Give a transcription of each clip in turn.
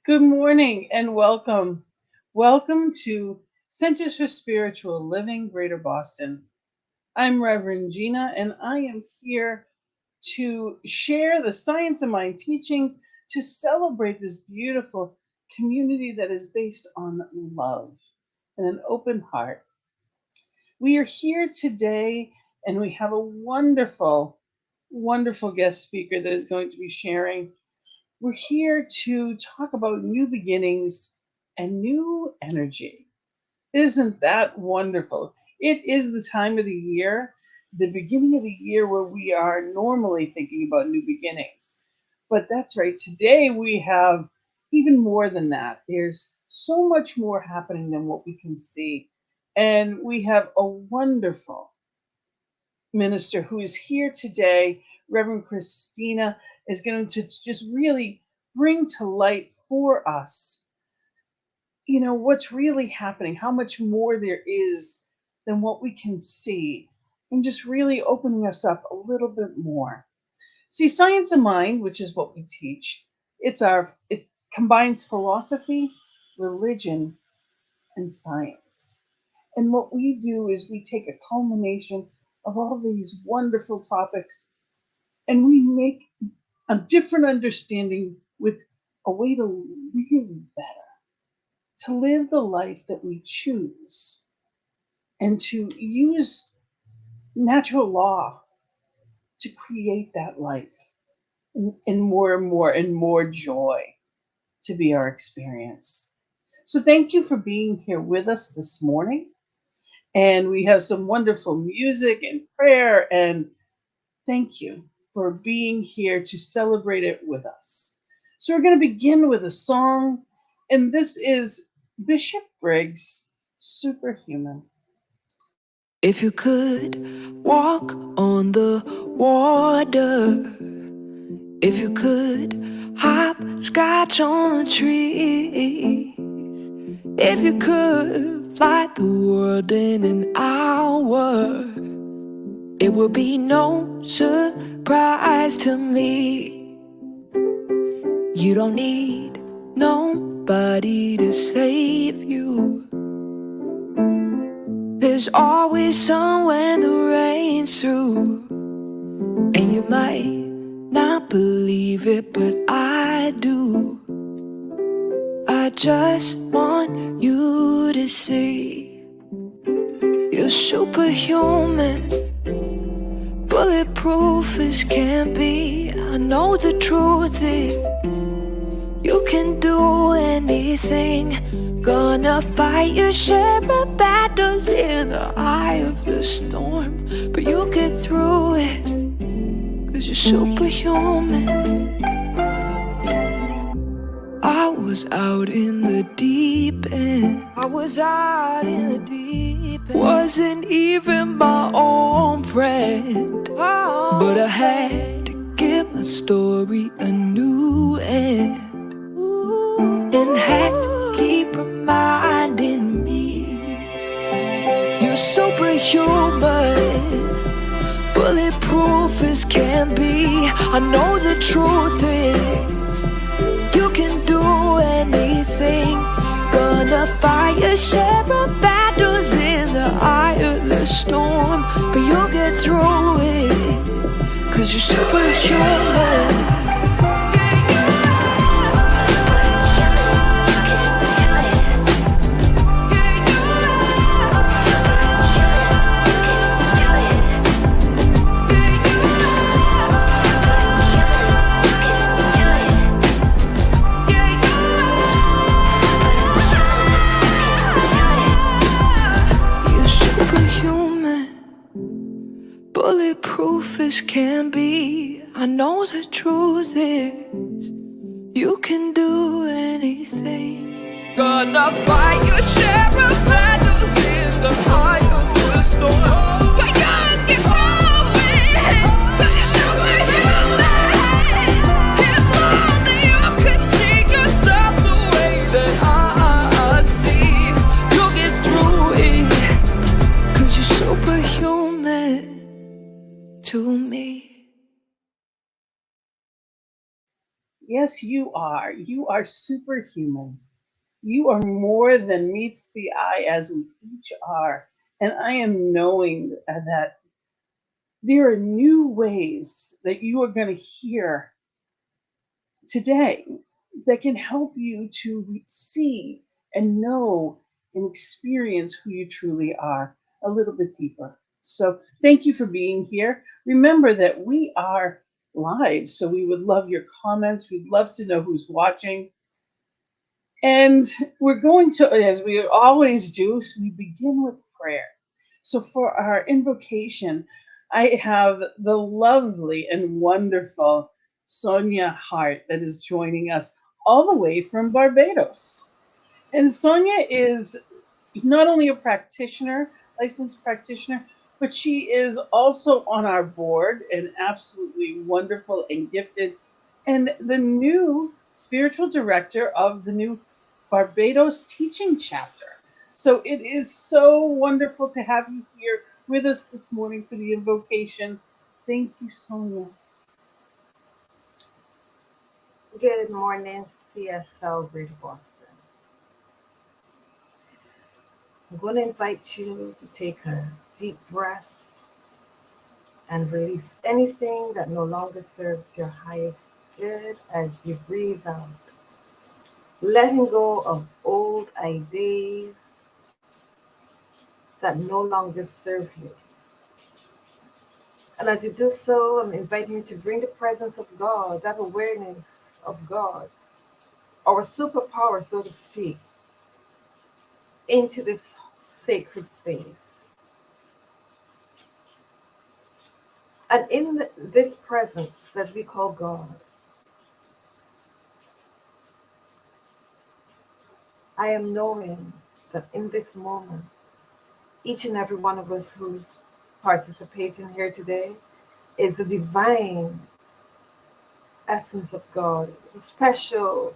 Good morning and welcome. Welcome to Centers for Spiritual Living, Greater Boston. I'm Reverend Gina, and I am here to share the Science of Mind teachings to celebrate this beautiful community that is based on love and an open heart. We are here today, and we have a wonderful, wonderful guest speaker that is going to be sharing. We're here to talk about new beginnings and new energy. Isn't that wonderful? It is the time of the year, the beginning of the year where we are normally thinking about new beginnings. But that's right, today we have even more than that. There's so much more happening than what we can see. And we have a wonderful minister who is here today. Reverend Christina is going to just really bring to light for us, what's really happening, how much more there is than what we can see, and just really opening us up a little bit more. See, Science of Mind, which is what we teach, it combines philosophy, religion, and science. And what we do is we take a culmination of all these wonderful topics and we make a different understanding with a way to live better, to live the life that we choose, and to use natural law to create that life and more and more and more joy to be our experience. So thank you for being here with us this morning. And we have some wonderful music and prayer, and thank you for being here to celebrate it with us. So we're going to begin with a song, and this is Bishop Briggs' Superhuman. If you could walk on the water, if you could hopscotch on the trees, if you could fly the world in an hour, it would be no surprise to me. You don't need nobody to save you. There's always sun when the rain's through, and you might not believe it, but I do. I just want you to see you're superhuman, bulletproof as can be. I know the truth is you can do anything. Gonna fight your share of battles in the eye of the storm, but you'll get through it, 'cause you're superhuman. I was out in the deep end. Wasn't even my own friend, but I had to give my story a new end, and had to keep reminding me you're superhuman, bulletproof as can be. I know the truth is you can do anything. Gonna fight your share of battles in the eye of the storm, but you'll get through it, 'cause you're superhuman. Bulletproof as can be. I know the truth is you can do anything. Gonna fight your share of battles in the eye of the storm, but you'll get through it, 'cause you're superhuman. If only you could see yourself the way that I see, you'll get through it, 'cause you're superhuman to me. Yes, you are. You are superhuman. You are more than meets the eye, as we each are. And I am knowing that there are new ways that you are going to hear today that can help you to see and know and experience who you truly are a little bit deeper. So, thank you for being here. Remember that we are live, so we would love your comments. We'd love to know who's watching. And we're going to, as we always do, so we begin with prayer. So for our invocation, I have the lovely and wonderful Sonia Hart that is joining us all the way from Barbados. And Sonia is not only a practitioner, licensed practitioner, but she is also on our board and absolutely wonderful and gifted, and the new spiritual director of the new Barbados teaching chapter. So it is so wonderful to have you here with us this morning for the invocation. Thank you, Sonia. Good morning, CSL Greater Boston. I'm going to invite you to take a deep breath and release anything that no longer serves your highest good as you breathe out. Letting go of old ideas that no longer serve you. And as you do so, I'm inviting you to bring the presence of God, that awareness of God, our superpower, so to speak, into this sacred space. And in this presence that we call God, I am knowing that in this moment, each and every one of us who's participating here today is a divine essence of God. It's a special,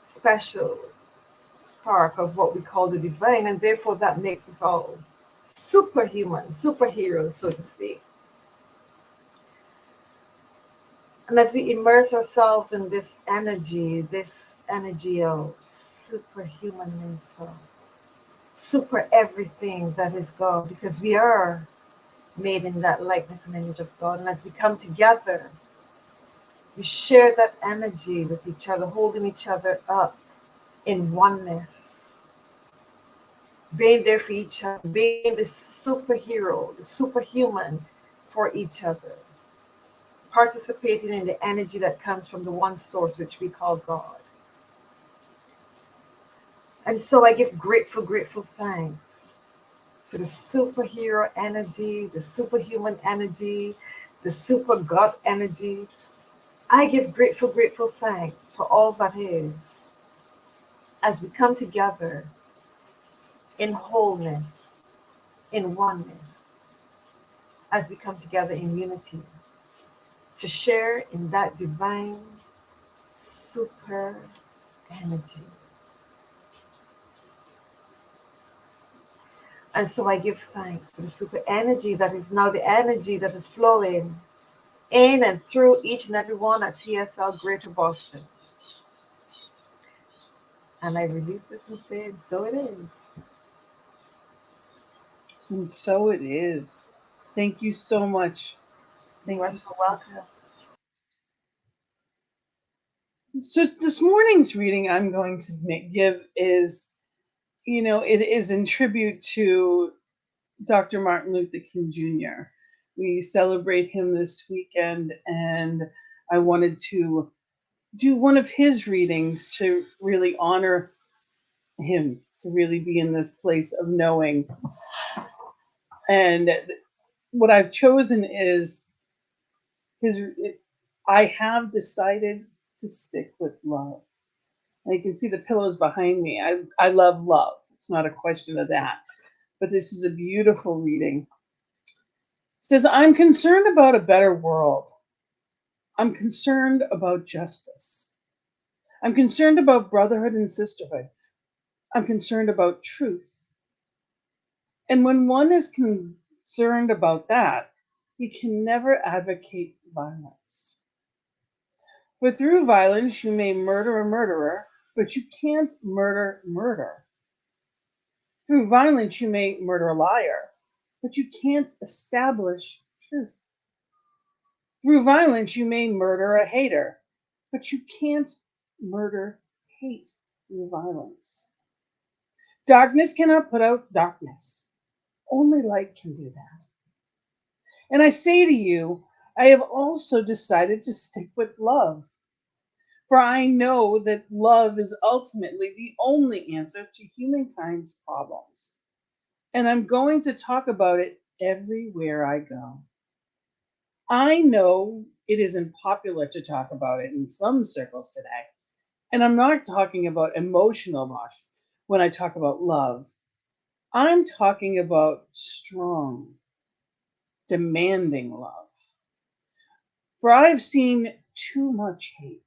special spark of what we call the divine, and therefore that makes us all superhuman, superheroes, so to speak. And as we immerse ourselves in this energy of superhumanness, super everything that is God, because we are made in that likeness and image of God. And as we come together, we share that energy with each other, holding each other up in oneness, being there for each other, being the superhero, the superhuman for each other, participating in the energy that comes from the one source, which we call God. And so I give grateful thanks for the superhero energy, the superhuman energy, the super God energy. I give grateful thanks for all that is as we come together in wholeness, in oneness, as we come together in unity to share in that divine super energy. And so I give thanks for the super energy that is now the energy that is flowing in and through each and every one at CSL Greater Boston. And I release this and say, and so it is. And so it is. Thank you so much. Thank You are you so so welcome. much. So this morning's reading I'm going to give is, it is in tribute to Dr. Martin Luther King Jr. We celebrate him this weekend, and I wanted to do one of his readings to really honor him, to really be in this place of knowing. And what I've chosen is his. I have decided to stick with love. And you can see the pillows behind me. I love love. It's not a question of that. But this is a beautiful reading. It says, I'm concerned about a better world. I'm concerned about justice. I'm concerned about brotherhood and sisterhood. I'm concerned about truth. And when one is concerned about that, he can never advocate violence. For through violence you may murder a murderer, but you can't murder murder. Through violence you may murder a liar, but you can't establish truth. Through violence you may murder a hater, but you can't murder hate through violence. Darkness cannot put out darkness. Only light can do that. And I say to you, I have also decided to stick with love. For I know that love is ultimately the only answer to humankind's problems. And I'm going to talk about it everywhere I go. I know it isn't popular to talk about it in some circles today. And I'm not talking about emotional mush when I talk about love. I'm talking about strong, demanding love. For I've seen too much hate.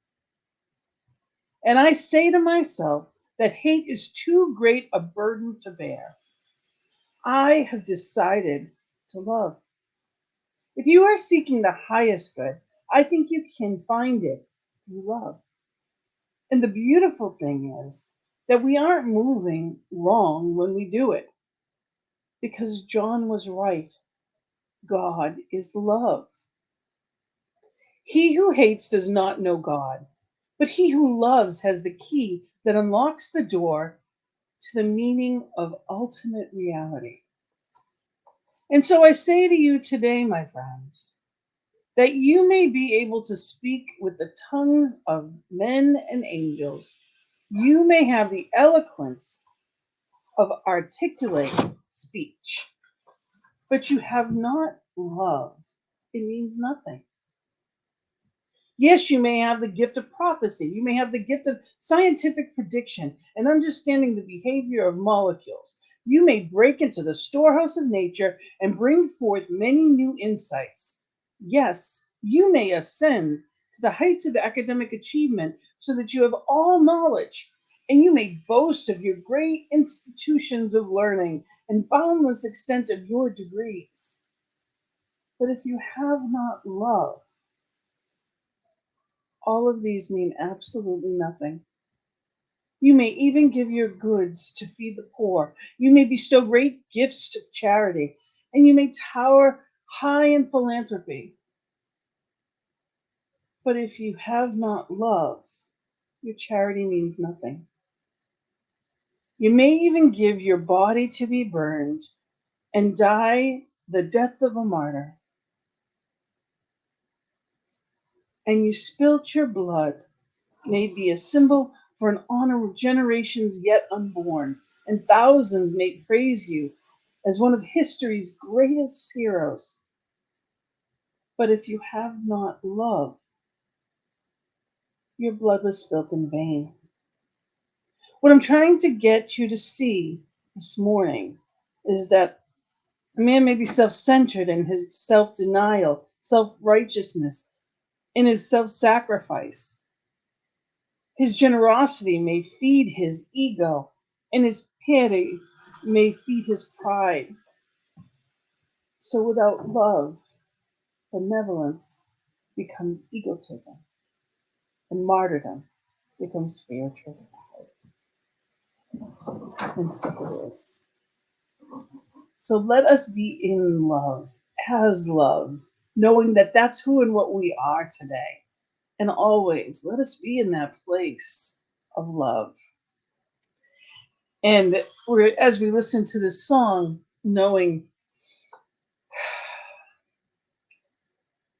And I say to myself that hate is too great a burden to bear. I have decided to love. If you are seeking the highest good, I think you can find it through love. And the beautiful thing is that we aren't moving wrong when we do it. Because John was right. God is love. He who hates does not know God, but he who loves has the key that unlocks the door to the meaning of ultimate reality. And so I say to you today, my friends, that you may be able to speak with the tongues of men and angels. You may have the eloquence of articulate speech, but you have not love. It means nothing. Yes, you may have the gift of prophecy. You may have the gift of scientific prediction and understanding the behavior of molecules. You may break into the storehouse of nature and bring forth many new insights. Yes, you may ascend to the heights of academic achievement so that you have all knowledge, and you may boast of your great institutions of learning and boundless extent of your degrees. But if you have not love, all of these mean absolutely nothing. You may even give your goods to feed the poor. You may bestow great gifts to charity, and you may tower high in philanthropy. But if you have not love, your charity means nothing. You may even give your body to be burned and die the death of a martyr. And you spilt your blood may be a symbol for an honor of generations yet unborn, and thousands may praise you as one of history's greatest heroes. But if you have not love, your blood was spilt in vain. What I'm trying to get you to see this morning is that a man may be self-centered in his self-denial, self-righteousness, in his self-sacrifice. His generosity may feed his ego, and his piety may feed his pride. So without love, benevolence becomes egotism, and martyrdom becomes spiritual pride. And so it is. So let us be in love, as love, knowing that that's who and what we are today. And always let us be in that place of love. And as we listen to this song, knowing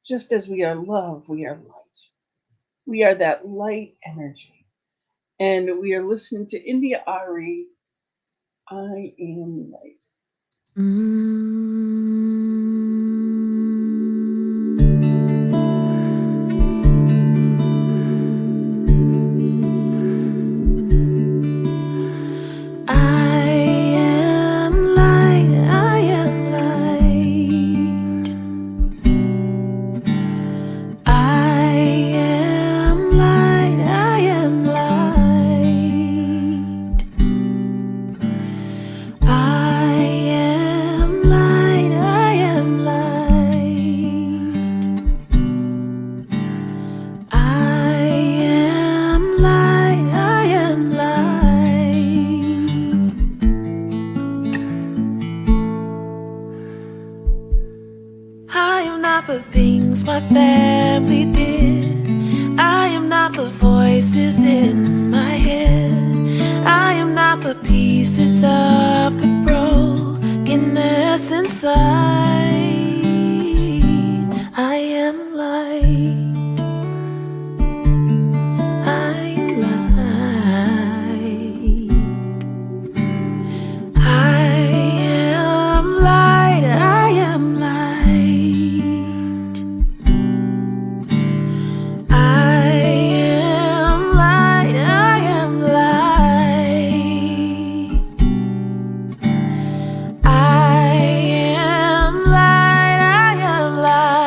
just as we are love, we are light. We are that light energy. And we are listening to India Ari, I Am Light. I am light. pieces of the brokenness inside. I am light. I am light. I am light. I am light. I am light. I am light. I am light. I am light.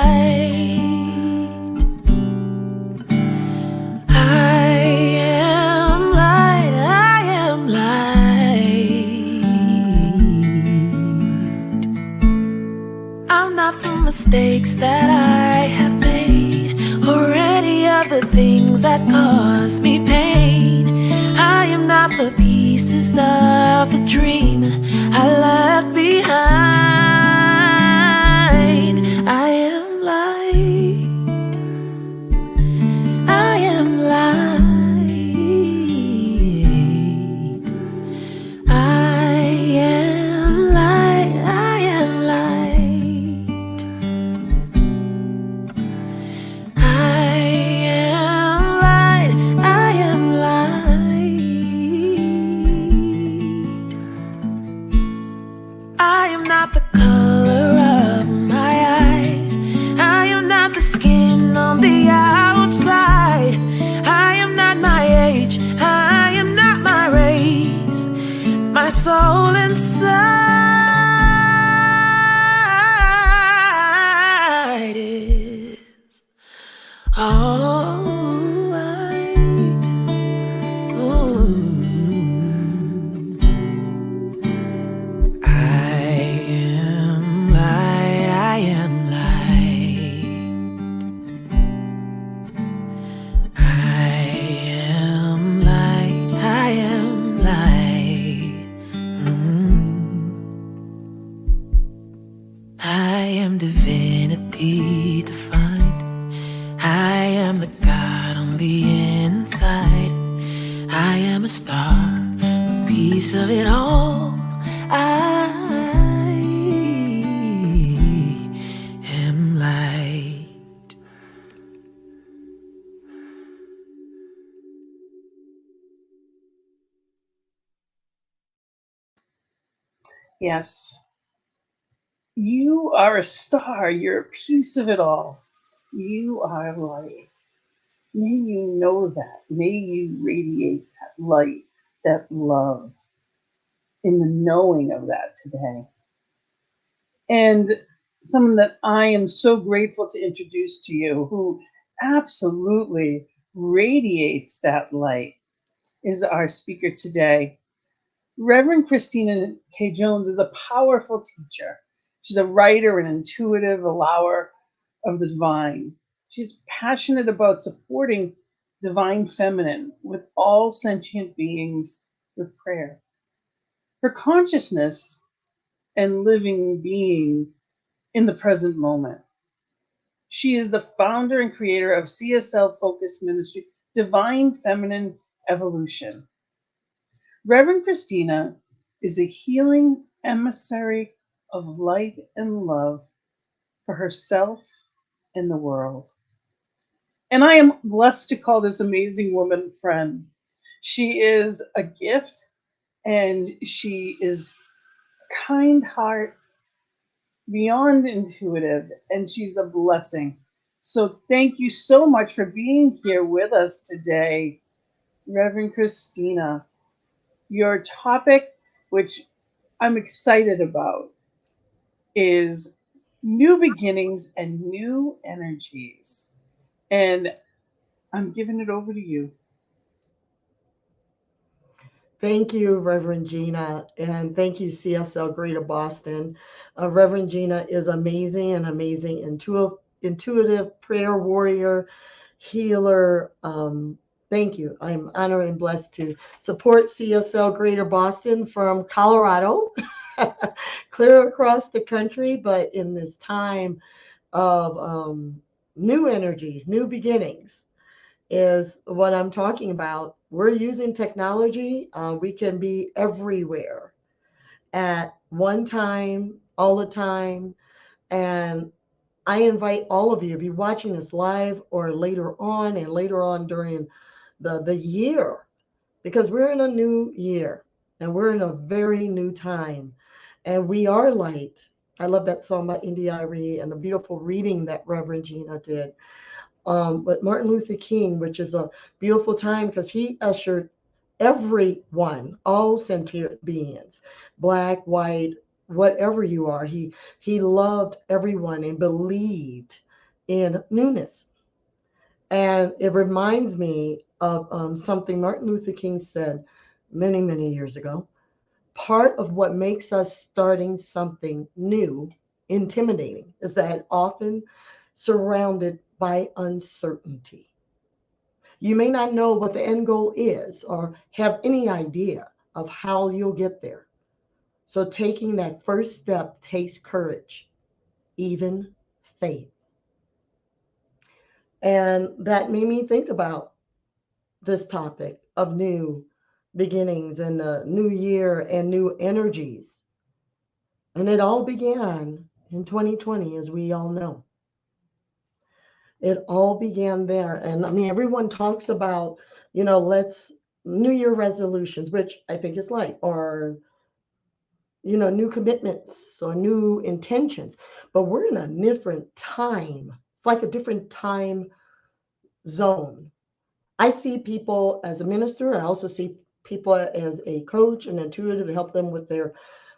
I am light. I am light. I'm not the mistakes that I have made, or any of the things that cause me pain. I am not the pieces of the dream I left behind. I am light. I am light. I am light. I am light. I am light. I am light. I am not the color of my eyes. I am not the skin on the outside. I am not my age. I am not my race. My soul inside is all white. Ooh. I am light. I am light. I am light. I am light. I am divinity defined. I am the God on the inside. I am a star, a piece of it all. I am light. Yes, you are a star. You're a piece of it all. You are light. May you know that. May you radiate that light, that love in the knowing of that today. And someone that I am so grateful to introduce to you who absolutely radiates that light is our speaker today. Reverend Christina K. Jones is a powerful teacher. She's a writer and intuitive allower of the divine. She's passionate about supporting divine feminine with all sentient beings with prayer. Her consciousness and living being in the present moment. She is the founder and creator of CSL Focus Ministry, Divine Feminine Evolution. Reverend Christina is a healing emissary of light and love for herself and the world. And I am blessed to call this amazing woman friend. She is a gift and she is a kind heart, beyond intuitive, and she's a blessing. So thank you so much for being here with us today, Reverend Christina. Your topic, which I'm excited about, is new beginnings and new energies. And I'm giving it over to you. Thank you, Reverend Gina, and thank you, CSL Greater Boston. Reverend Gina is amazing, an amazing intuitive prayer warrior, healer. Thank you. I'm honored and blessed to support CSL Greater Boston from Colorado, clear across the country, but in this time of new energies, new beginnings is what I'm talking about. we're using technology. We can be everywhere at one time, all the time. And I invite all of you, if you're watching this live or later on and later on during the year, because we're in a new year and we're in a very new time and we are light. I love that song by India Arie and the beautiful reading that Reverend Gina did. But Martin Luther King, which is a beautiful time because he ushered everyone, all sentient beings, black, white, whatever you are. He loved everyone and believed in newness. And it reminds me of something Martin Luther King said many, many years ago. Part of what makes us starting something new intimidating is that often surrounded by uncertainty. You may not know what the end goal is or have any idea of how you'll get there. So taking that first step takes courage, even faith. And that made me think about this topic of new beginnings and a new year and new energies. And it all began in 2020, as we all know. It all began there. And I mean, everyone talks about, let's New Year resolutions, which I think is light, or, new commitments or new intentions. But we're in a different time. It's like a different time zone. I see people as a minister. I also see people as a coach and intuitive to help them with their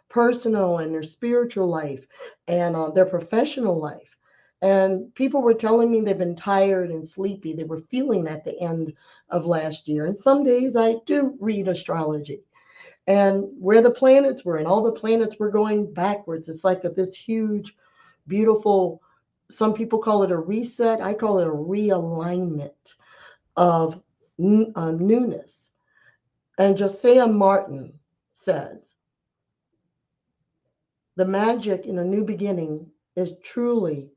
personal and their spiritual life and their professional life. And people were telling me they've been tired and sleepy. They were feeling at the end of last year. And some days I do read astrology and where the planets were, and all the planets were going backwards. It's like this huge, beautiful, some people call it a reset. I call it a realignment of newness. And Josiah Martin says, the magic in a new beginning is truly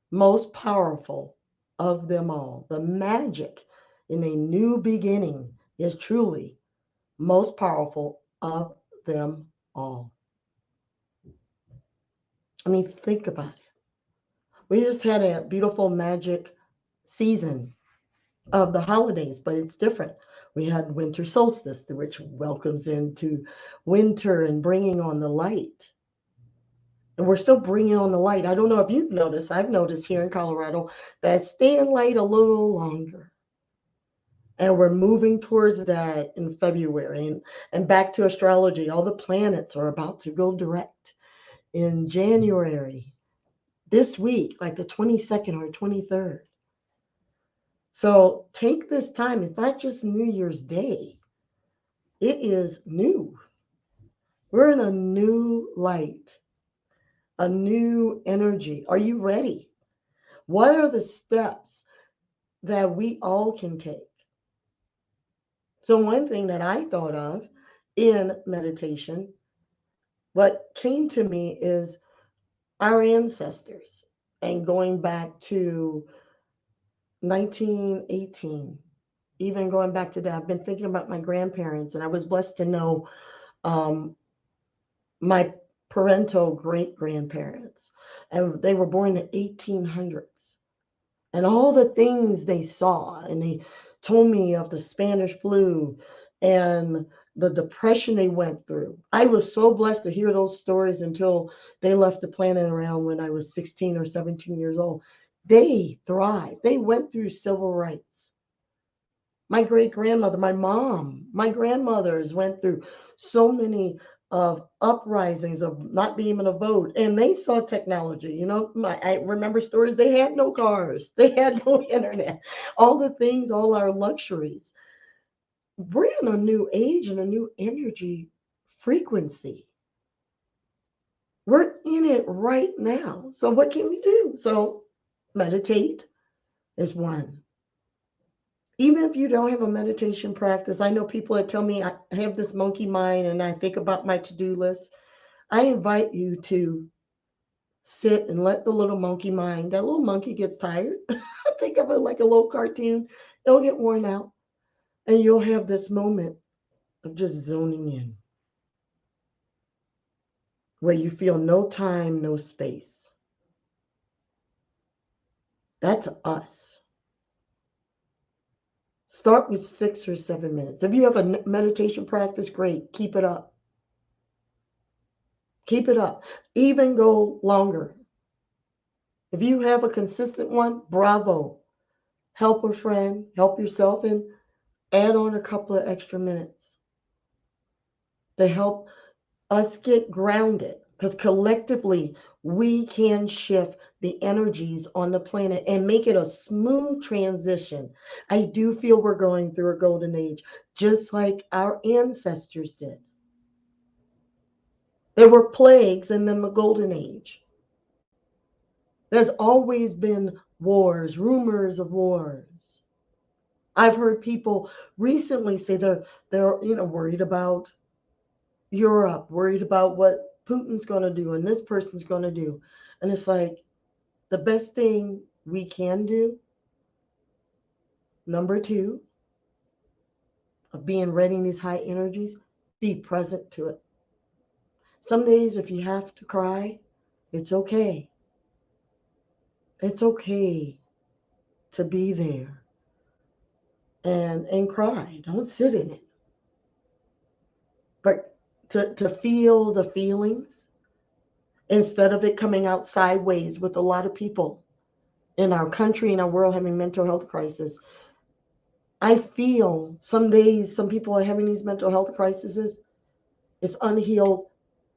most powerful of them all. The magic in a new beginning is truly most powerful of them all. I mean, think about it. We just had a beautiful magic season of the holidays, but it's different. We had winter solstice, which welcomes into winter and bringing on the light. And we're still bringing on the light. I don't know if you've noticed, I've noticed here in Colorado that it's staying light a little longer. And we're moving towards that in February. And back to astrology, all the planets are about to go direct in January, this week, like the 22nd or 23rd. So take this time. It's not just New Year's Day. It is new. We're in a new light, a new energy. Are you ready? What are the steps that we all can take? So one thing that I thought of in meditation, what came to me is our ancestors and going back to 1918, even going back to that. I've been thinking about my grandparents, and I was blessed to know um, my parental great grandparents, and they were born in the 1800s. And all the things they saw, and they told me of the Spanish flu and the depression they went through. I was so blessed to hear those stories until they left the planet around when I was 16 or 17 years old. They thrived. They went through civil rights. My great grandmother, my mom, my grandmothers went through so many of uprisings of not being able to vote, and they saw technology. I remember stories. They had no cars, they had no internet, all the things, all our luxuries. We're in a new age and a new energy frequency. We're in it right now. So what can we do? So meditate is one. Even if you don't have a meditation practice, I know people that tell me I have this monkey mind and I think about my to-do list. I invite you to sit and let the little monkey mind, that little monkey gets tired. Think of it like a little cartoon. It'll get worn out. And you'll have this moment of just zoning in where you feel no time, no space. That's us. Start with 6 or 7 minutes. If you have a meditation practice, great. Keep it up. Keep it up. Even go longer. If you have a consistent one, bravo. Help a friend, help yourself, and add on a couple of extra minutes to help us get grounded. Because collectively, we can shift the energies on the planet and make it a smooth transition. I do feel we're going through a golden age, just like our ancestors did. There were plagues and then the golden age. There's always been wars, rumors of wars. I've heard people recently say they're worried about Europe, worried about what Putin's going to do and this person's going to do. And it's like the best thing we can do, number two, of being ready in these high energies, be present to it. Some days, if you have to cry, it's okay. It's okay to be there and cry. Don't sit in it. But to feel the feelings instead of it coming out sideways with a lot of people in our country and our world having mental health crisis. I feel some days some people are having these mental health crises. It's unhealed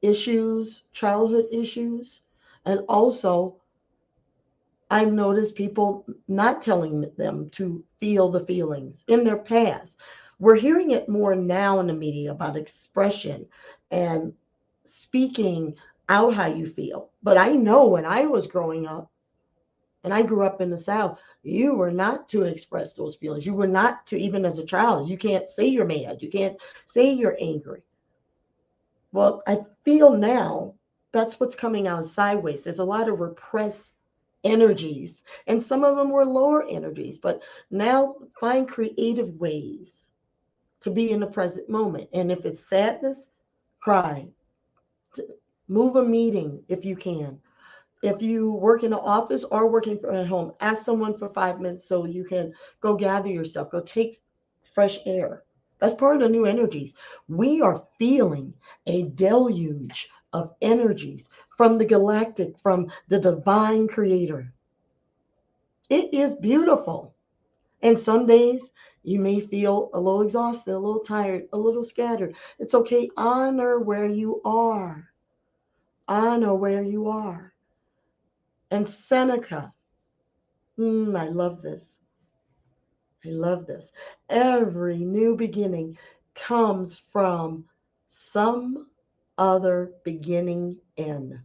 issues, childhood issues. And also, I've noticed people not telling them to feel the feelings in their past. We're hearing it more now in the media about expression and speaking out how you feel. But I know when I was growing up, and I grew up in the South, you were not to express those feelings. You were not to, even as a child, you can't say you're mad. You can't say you're angry. Well, I feel now that's what's coming out sideways. There's a lot of repressed energies, and some of them were lower energies. But now find creative ways to be in the present moment. And if it's sadness, cry. Move a meeting if you can. If you work in an office or working at home, ask someone for 5 minutes so you can go gather yourself, go take fresh air. That's part of the new energies. We are feeling a deluge of energies from the galactic, from the divine creator. It is beautiful. And some days you may feel a little exhausted, a little tired, a little scattered. It's okay. Honor where you are. Honor where you are. And Seneca, I love this. I love this. Every new beginning comes from some other beginning in.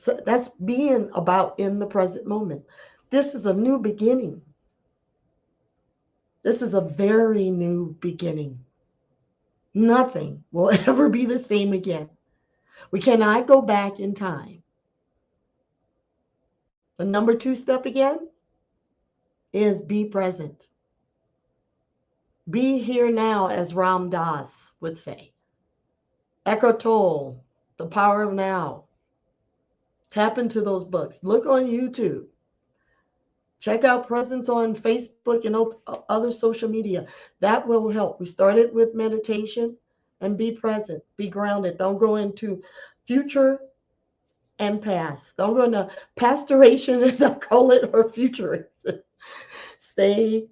So that's being about in the present moment. This is a new beginning. This is a very new beginning. Nothing will ever be the same again. We cannot go back in time. The number two step again is be present. Be here now, as Ram Dass would say. Eckhart Tolle, The Power of Now. Tap into those books. Look on YouTube. Check out presence on Facebook and other social media. That will help. We started with meditation and be present, be grounded. Don't go into future and past. Don't go into pastoration, as I call it, or futurism. Stay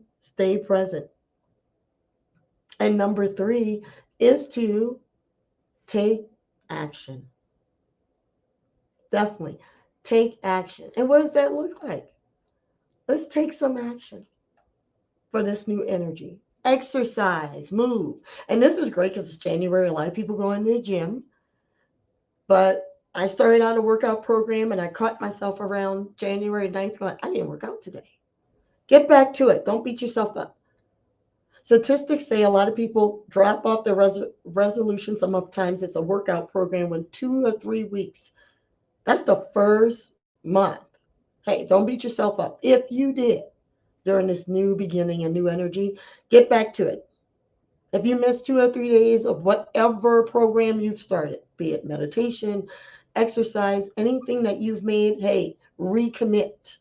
present. And number three is to take action. Definitely take action. And what does that look like? Let's take some action for this new energy. Exercise, move. And this is great because it's January. A lot of people go into the gym. But I started out a workout program and I caught myself around January 9th going, I didn't work out today. Get back to it. Don't beat yourself up. Statistics say a lot of people drop off their resolution. Sometimes it's a workout program with 2 or 3 weeks. That's the first month. Hey, don't beat yourself up. If you did, during this new beginning and new energy, get back to it. If you miss 2 or 3 days of whatever program you've started, be it meditation, exercise, anything that you've made, hey, recommit.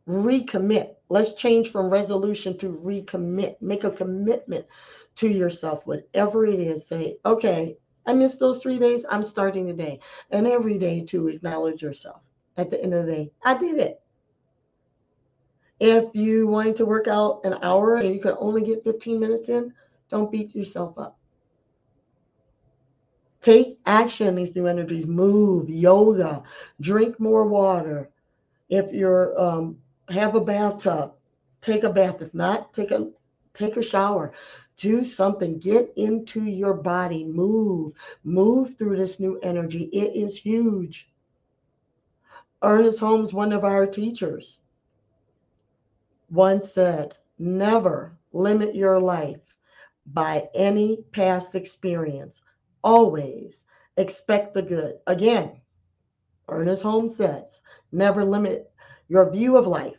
Recommit. Let's change from resolution to recommit. Make a commitment to yourself, whatever it is. Say, okay, I missed those 3 days. I'm starting today. And every day to acknowledge yourself. At the end of the day, I did it. If you wanted to work out an hour and you could only get 15 minutes in, don't beat yourself up. Take action in these new energies. Move, yoga, drink more water. If you're have a bathtub, take a bath. If not, take a shower. Do something. Get into your body. Move through this new energy. It is huge. Ernest Holmes, one of our teachers, once said, never limit your life by any past experience. Always expect the good. Again, Ernest Holmes says, never limit your view of life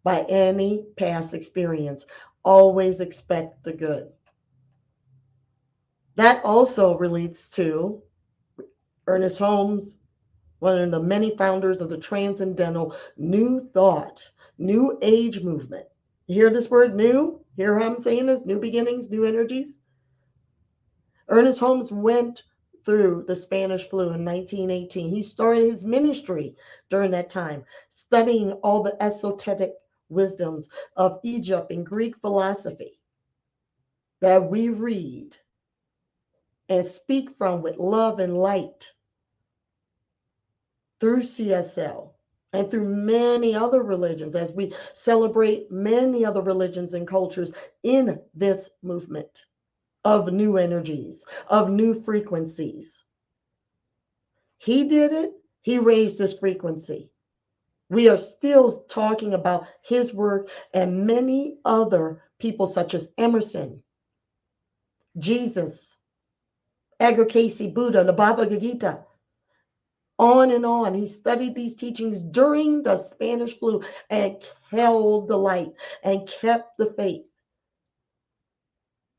by any past experience. Always expect the good. That also relates to Ernest Holmes, one of the many founders of the Transcendental New Thought, New Age movement. You hear this word new? Hear how I'm saying this? New beginnings, new energies. Ernest Holmes went through the Spanish flu in 1918. He started his ministry during that time, studying all the esoteric wisdoms of Egypt and Greek philosophy that we read and speak from with love and light through CSL and through many other religions as we celebrate many other religions and cultures in this movement of new energies, of new frequencies. He did it. He raised this frequency. We are still talking about his work and many other people such as Emerson, Jesus, Edgar Casey, Buddha, the Bhagavad Gita, on and on. He studied these teachings during the Spanish flu and held the light and kept the faith.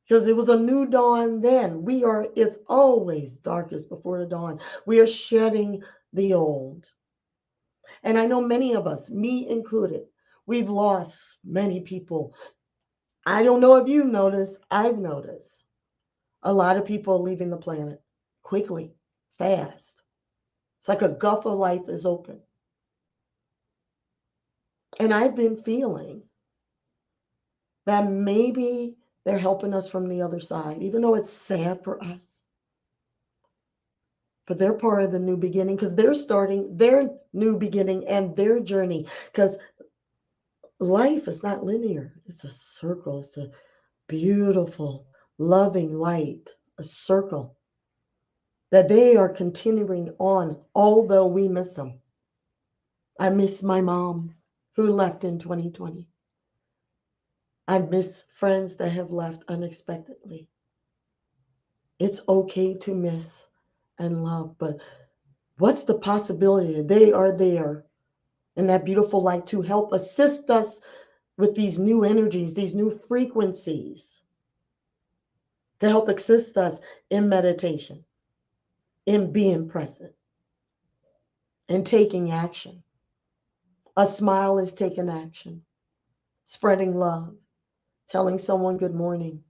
Because it was a new dawn then. It's always darkest before the dawn. We are shedding the old. And I know many of us, me included, we've lost many people. I don't know if you've noticed, I've noticed a lot of people leaving the planet quickly, fast. It's like a gulf of life is open. And I've been feeling that maybe they're helping us from the other side, even though it's sad for us. But they're part of the new beginning because they're starting their new beginning and their journey. Because life is not linear, it's a circle, it's a beautiful, loving light, a circle that they are continuing on, although we miss them. I miss my mom who left in 2020. I miss friends that have left unexpectedly. It's okay to miss and love, but what's the possibility? They are there in that beautiful light to help assist us with these new energies, these new frequencies, to help assist us in meditation, in being present, in taking action. A smile is taking action, spreading love, telling someone good morning,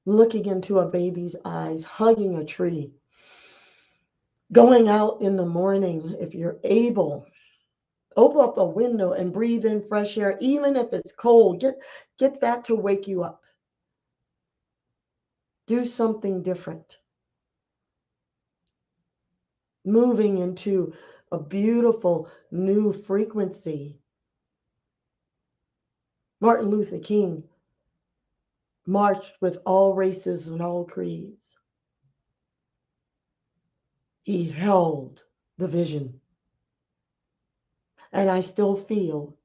looking into a baby's eyes, hugging a tree, going out in the morning if you're able. Open up a window and breathe in fresh air, even if it's cold. Get that to wake you up. Do something different. Moving into a beautiful new frequency. Martin Luther King marched with all races and all creeds. He held the vision. And I still feel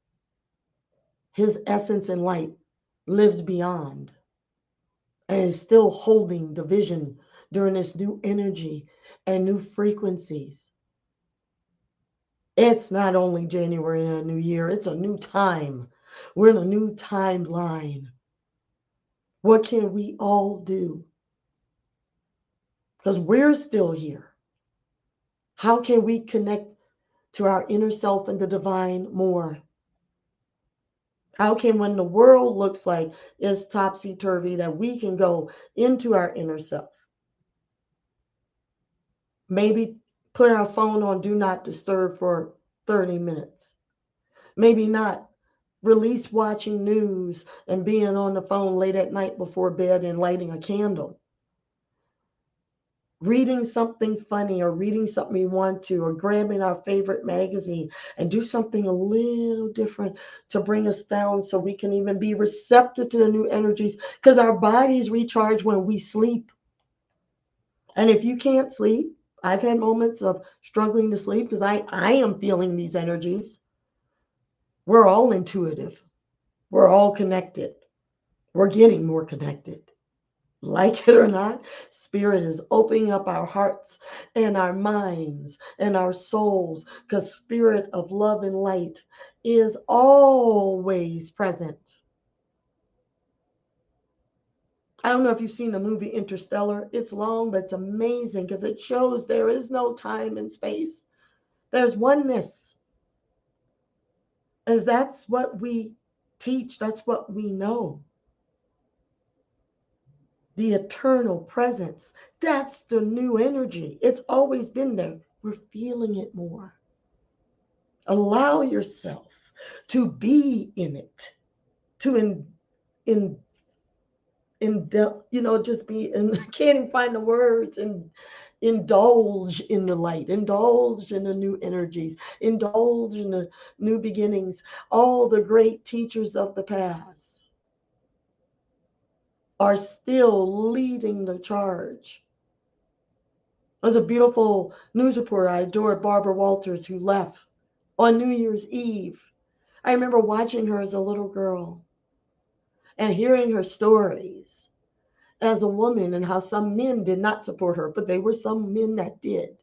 his essence and light lives beyond and is still holding the vision during this new energy and new frequencies. It's not only January and a new year, it's a new time. We're in a new timeline. What can we all do? Because we're still here. How can we connect to our inner self and the divine more? How can, when the world looks like it's topsy turvy, that we can go into our inner self? Maybe put our phone on do not disturb for 30 minutes. Maybe not release watching news and being on the phone late at night before bed and lighting a candle. Reading something funny or reading something we want to, or grabbing our favorite magazine and do something a little different to bring us down so we can even be receptive to the new energies, because our bodies recharge when we sleep. And if you can't sleep, I've had moments of struggling to sleep because I am feeling these energies. We're all intuitive. We're all connected. We're getting more connected. Like it or not, Spirit is opening up our hearts and our minds and our souls, because Spirit of love and light is always present. I don't know if you've seen the movie Interstellar. It's long, but it's amazing because it shows there is no time and space. There's oneness. As that's what we teach, that's what we know. The eternal presence. That's the new energy. It's always been there. We're feeling it more. Allow yourself to be in it, to just be, and I can't even find the words, and indulge in the light, indulge in the new energies, indulge in the new beginnings. All the great teachers of the past are still leading the charge. There's a beautiful news reporter I adored, Barbara Walters, who left on New Year's Eve. I remember watching her as a little girl and hearing her stories as a woman, and how some men did not support her, but there were some men that did.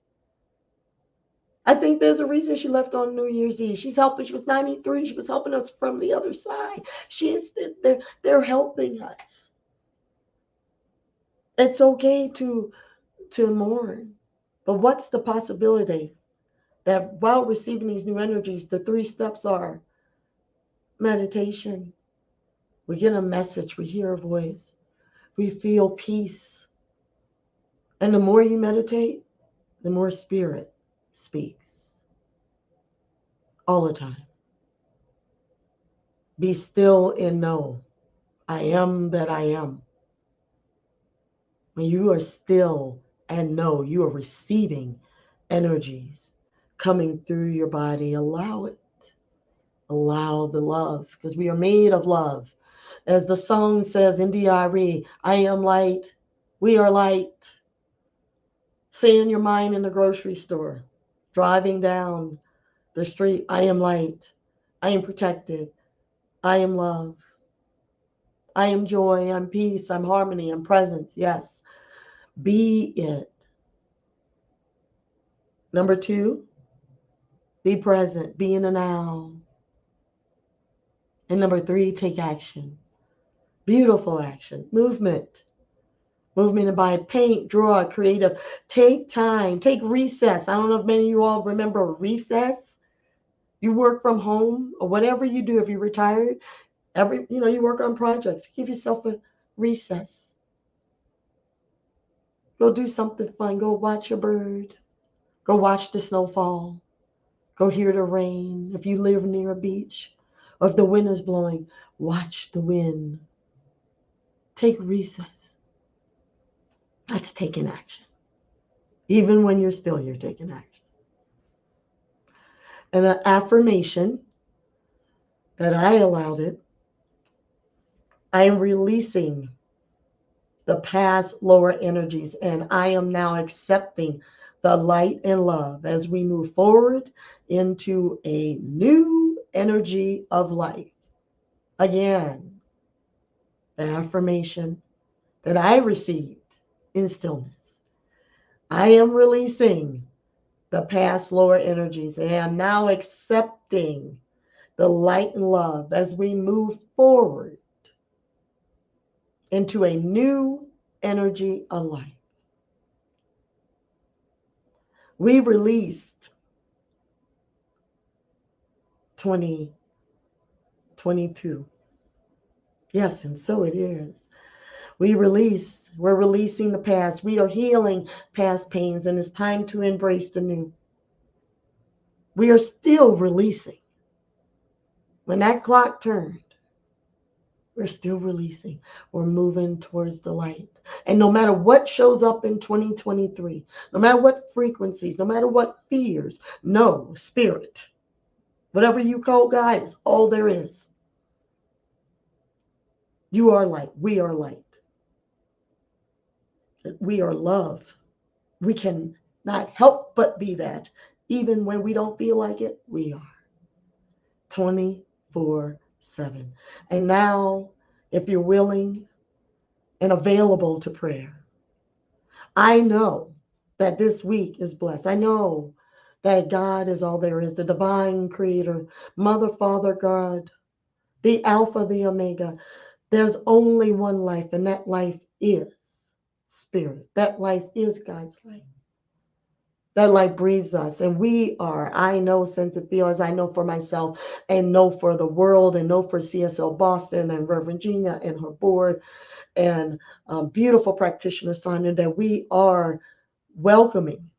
I think there's a reason she left on New Year's Eve. She's helping. She was 93. She was helping us from the other side. They're helping us. It's okay to mourn, but what's the possibility that while receiving these new energies, the 3 steps are meditation. We get a message, we hear a voice, we feel peace. And the more you meditate, the more Spirit speaks all the time. Be still and know I am that I am. When you are still and know, you are receiving energies coming through your body. Allow it. Allow the love, because we are made of love. As the song says in DRE, I am light, we are light. Say in your mind in the grocery store, driving down the street, I am light, I am protected, I am love, I am joy, I'm peace, I'm harmony, I'm presence. Yes, be it. Number 2, be present, be in the now. And number 3, take action. Beautiful action, movement. Movement and by paint, draw, creative. Take time, take recess. I don't know if many of you all remember recess. You work from home or whatever you do if you're retired. You work on projects. Give yourself a recess. Go do something fun. Go watch a bird. Go watch the snowfall. Go hear the rain. If you live near a beach or if the wind is blowing, watch the wind. Take recess. That's taking action. Even when you're still, you're taking action. And an affirmation that I allowed it, I am releasing the past lower energies, and I am now accepting the light and love as we move forward into a new energy of life. Again, the affirmation that I received in stillness. I am releasing the past lower energies, and am now accepting the light and love as we move forward into a new energy of life. We released 2022. Yes, and so it is. We're releasing the past. We are healing past pains, and it's time to embrace the new. We are still releasing. When that clock turned, we're still releasing. We're moving towards the light. And no matter what shows up in 2023, no matter what frequencies, no matter what fears, no, spirit, whatever you call God, is all there is. You are light. We are light. We are love. We can not help but be that. Even when we don't feel like it, we are 24/7. And now, if you're willing and available to prayer, I know that this week is blessed. I know that God is all there is, the divine creator, Mother, Father, God, the Alpha, the Omega. There's only one life, and that life is spirit. That life is God's life. That light breathes us, and we are. I know, sense and feel, as I know for myself, and know for the world, and know for CSL Boston and Reverend Gina and her board, and beautiful practitioner Sonia, that we are welcoming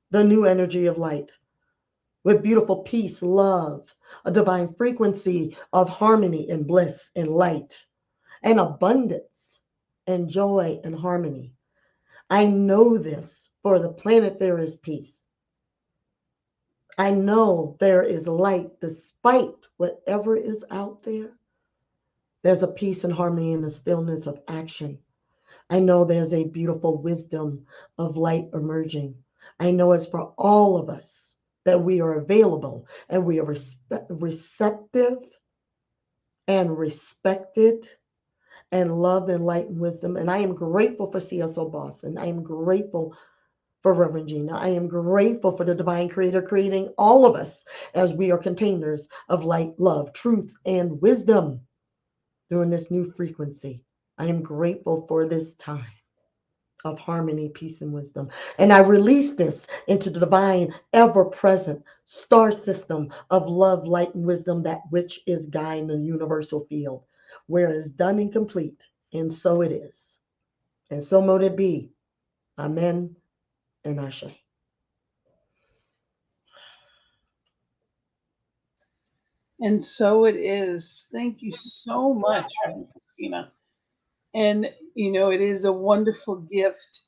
the new energy of light with beautiful peace, love, a divine frequency of harmony and bliss and light and abundance and joy and harmony. I know this. For the planet there is peace. I know there is light despite whatever is out there. There's a peace and harmony in the stillness of action. I know there's a beautiful wisdom of light emerging. I know it's for all of us that we are available and we are receptive and respected and loved and light and wisdom. And I am grateful for CSO Boston. I am grateful for Reverend Gina. I am grateful for the divine creator creating all of us as we are containers of light, love, truth, and wisdom during this new frequency. I am grateful for this time of harmony, peace, and wisdom. And I release this into the divine, ever present star system of love, light, and wisdom, that which is guiding the universal field, where it is done and complete. And so it is. And so mote it be. Amen and Ashe. And so it is. Thank you so much, Reverend Christina. And, it is a wonderful gift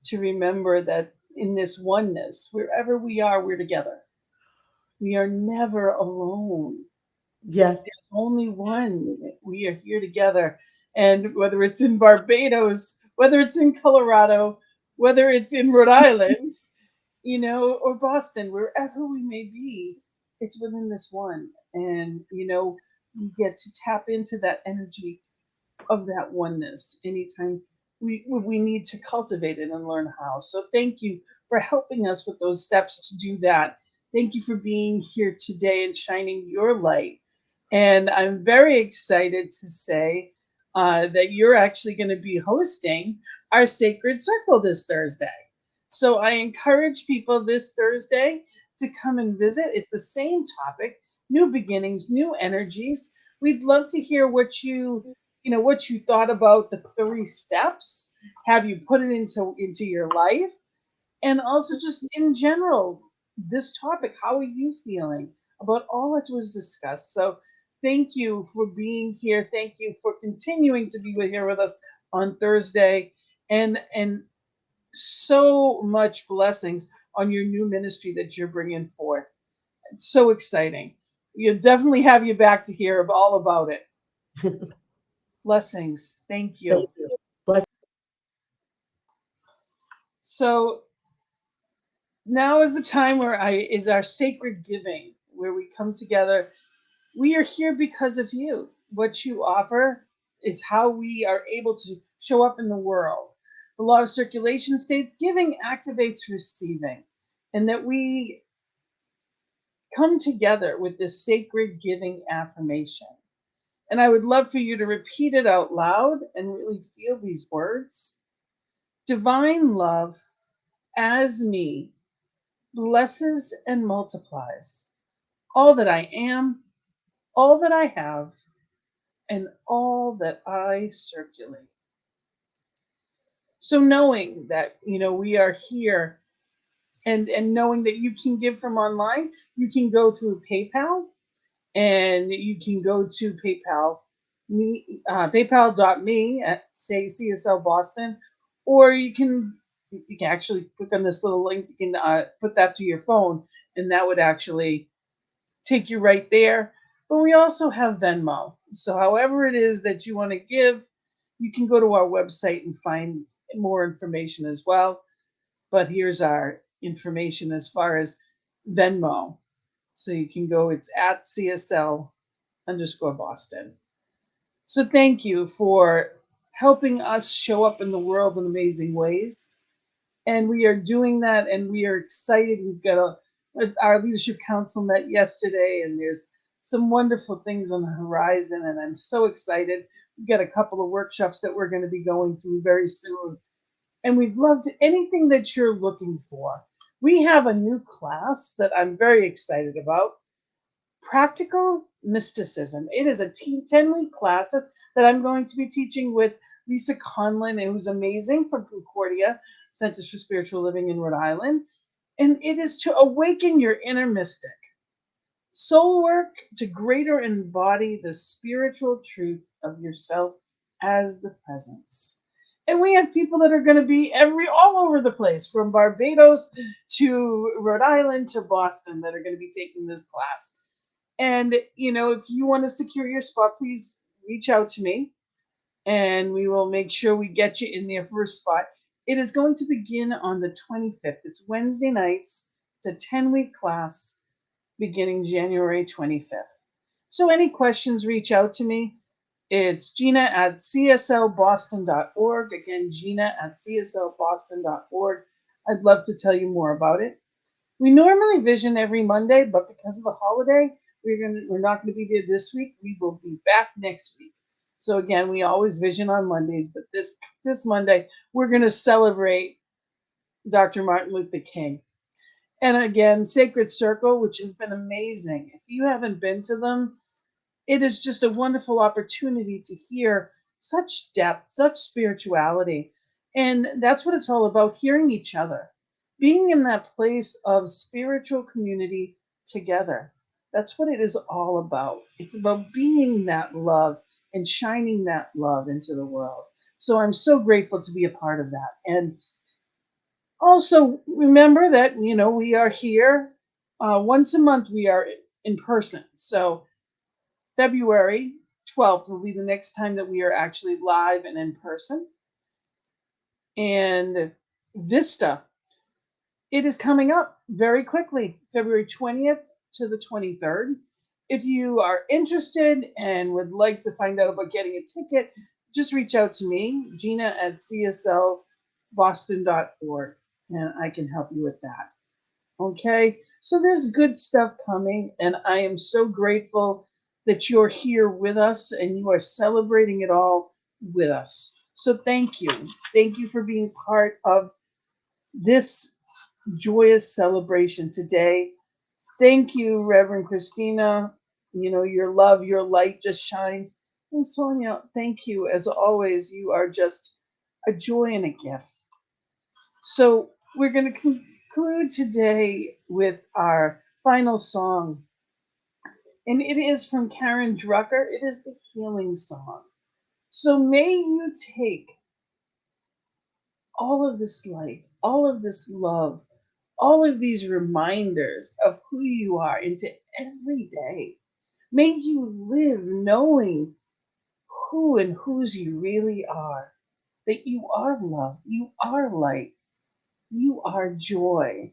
to remember that in this oneness, wherever we are, we're together. We are never alone. Yes. There's only one. We are here together. And whether it's in Barbados, whether it's in Colorado, whether it's in Rhode Island, or Boston, wherever we may be, it's within this one. And, we get to tap into that energy of that oneness anytime we need to cultivate it and learn how. So thank you for helping us with those steps to do that. Thank you for being here today and shining your light. And I'm very excited to say that you're actually going to be hosting our Sacred Circle this Thursday. So I encourage people this Thursday to come and visit. It's the same topic, new beginnings, new energies. We'd love to hear what you thought about the 3 steps. Have you put it into your life? And also just in general, this topic, how are you feeling about all that was discussed? So thank you for being here. Thank you for continuing to be here with us on Thursday. And so much blessings on your new ministry that you're bringing forth. It's so exciting. You'll definitely have you back to hear all about it. Blessings. Thank you. Thank you. Bless. So now is the time where is our sacred giving, where we come together. We are here because of you. What you offer is how we are able to show up in the world. The law of circulation states giving activates receiving. and that we come together with this sacred giving affirmation. And I would love for you to repeat it out loud and really feel these words. Divine love as me blesses and multiplies all that I am, all that I have, and all that I circulate. So knowing that, we are here, and knowing that you can give from online, you can go through PayPal, and you can go to paypal.me at say CSL Boston, or you can actually click on this little link. You can put that to your phone, and that would actually take you right there. But we also have Venmo. So however it is that you want to give, you can go to our website and find more information as well. But here's our information as far as Venmo. So you can go, it's at CSL_Boston. So thank you for helping us show up in the world in amazing ways. And we are doing that, and we are excited. We've got our leadership council met yesterday, and there's some wonderful things on the horizon, and I'm so excited. We've got a couple of workshops that we're going to be going through very soon, and we'd love anything that you're looking for. We have a new class that I'm very excited about, Practical Mysticism. It is a 10-week class that I'm going to be teaching with Lisa Conlin, who's amazing, from Concordia Centers for Spiritual Living in Rhode Island. And it is to awaken your inner mystic, soul work to greater embody the spiritual truth of yourself as the presence. And we have people that are going to be all over the place, from Barbados to Rhode Island to Boston, that are going to be taking this class. And, if you want to secure your spot, please reach out to me, and we will make sure we get you in there for a spot. It is going to begin on the 25th. It's Wednesday nights. It's a 10-week class beginning January 25th. So any questions, reach out to me. It's Gina at cslboston.org. Again, Gina at cslboston.org. I'd love to tell you more about it. We normally vision every Monday, but because of the holiday, we're not going to be there this week. We will be back next week. So again, we always vision on Mondays, but this Monday we're going to celebrate Dr. Martin Luther King. And again, Sacred Circle, which has been amazing. If you haven't been to them, it is just a wonderful opportunity to hear such depth, such spirituality. And that's what it's all about, hearing each other, being in that place of spiritual community together. That's what it is all about. It's about being that love and shining that love into the world. So I'm so grateful to be a part of that. And also remember that, we are here once a month. We are in person. So February 12th will be the next time that we are actually live and in person. And Vista, it is coming up very quickly, February 20th to the 23rd. If you are interested and would like to find out about getting a ticket, just reach out to me, Gina at cslboston.org, and I can help you with that. Okay, so there's good stuff coming, and I am so grateful that you're here with us and you are celebrating it all with us. So thank you. Thank you for being part of this joyous celebration today. Thank you, Reverend Christina. Your love, your light just shines. And Sonia, thank you. As always, you are just a joy and a gift. So we're going to conclude today with our final song. And it is from Karen Drucker. It is the healing song. So may you take all of this light, all of this love, all of these reminders of who you are into every day. May you live knowing who and whose you really are, that you are love, you are light, you are joy.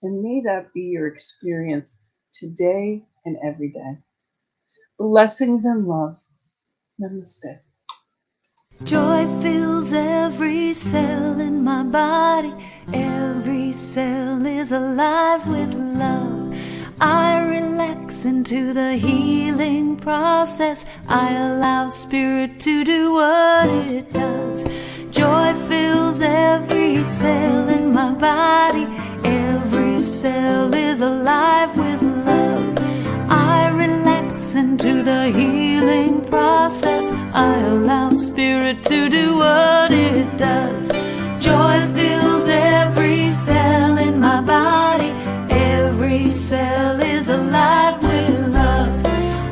And may that be your experience today and every day. Blessings and love. Namaste. Joy fills every cell in my body, every cell is alive with love. I relax into the healing process. I allow spirit to do what it does. Joy fills every cell in my body. Every cell is alive with love. I relax into the healing process. I allow spirit to do what it does. Joy fills every cell in my body. Every cell is alive with love.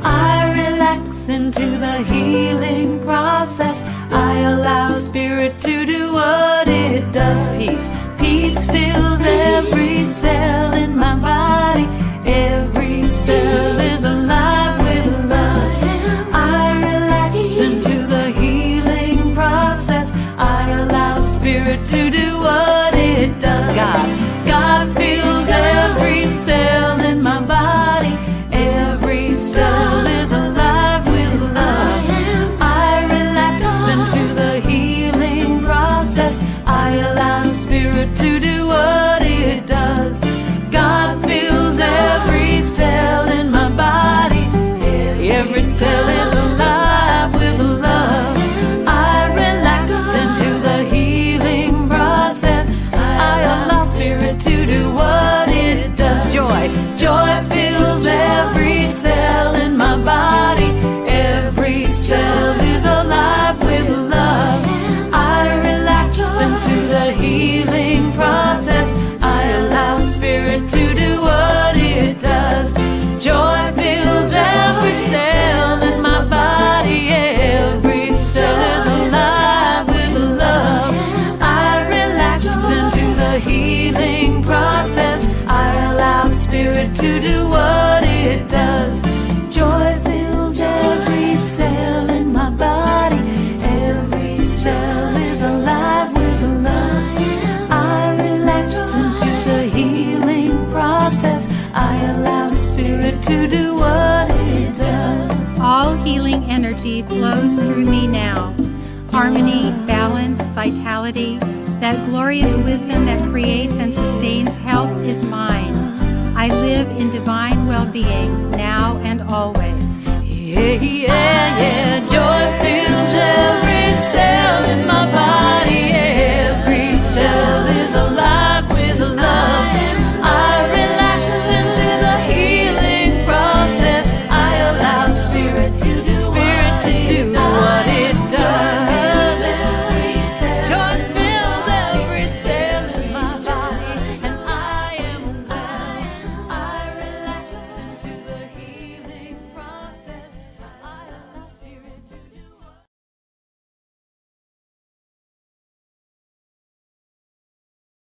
I relax into the healing process. I allow spirit to do what it does. Peace fills every cell in my body. Every cell is alive with love. I relax into the healing process. I allow spirit to do what it does. God fills every cell in my body. Every cell is alive with love. I relax into the healing process. I allow spirit to do what it does. God fills every cell in my body. Every cell is alive with love. I relax into the healing process. I allow spirit to do what it does. Joy fills every cell in my body. Every cell is alive with love. I relax into the healing process. I allow spirit to do what it does. Joy fills every cell in my body. Every cell is alive with love. I relax into the healing process. I allow spirit to do what it does. Joy fills every cell in my body. Every cell is alive with love. I relax into the healing process. I allow spirit to do what it does. All healing energy flows through me now. Harmony, balance, vitality, that glorious wisdom that creates and sustains health is mine. I live in divine well-being now and always. Yeah, yeah, yeah.